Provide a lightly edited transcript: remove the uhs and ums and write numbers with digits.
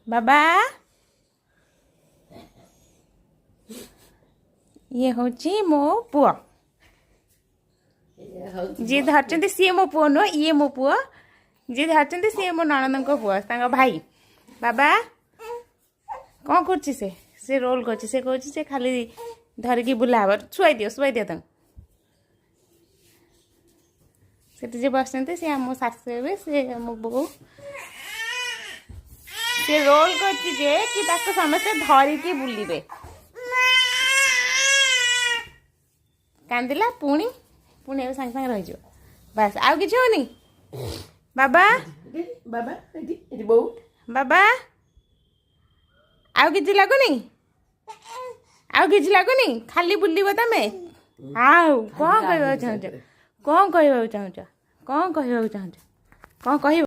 बाबा ये हूँ मो पुआ जी धरचंती सी मो पुआ नुह ये मो पुआ जी धरचंती सी मो नणंद पुआ भाई बाबा कौन कर से रोल कर से कह से खाली धरिकी बुलाव शुआई दियो तुम से जे बस सी आम शाशु हे सी मो बो से रोल कर समस्ते धरिकी बुलवे कांदिला पुणी पुणी सांगे सांगे रही बस आउ कि होनी बाबा बाबा बो बाबा आउ कि लगुनि आउ कि लगुनि खाली बुलव तमें आउ कौन कह चाहूच कौन कह चाहूच कौन कह चाहूच कौन कह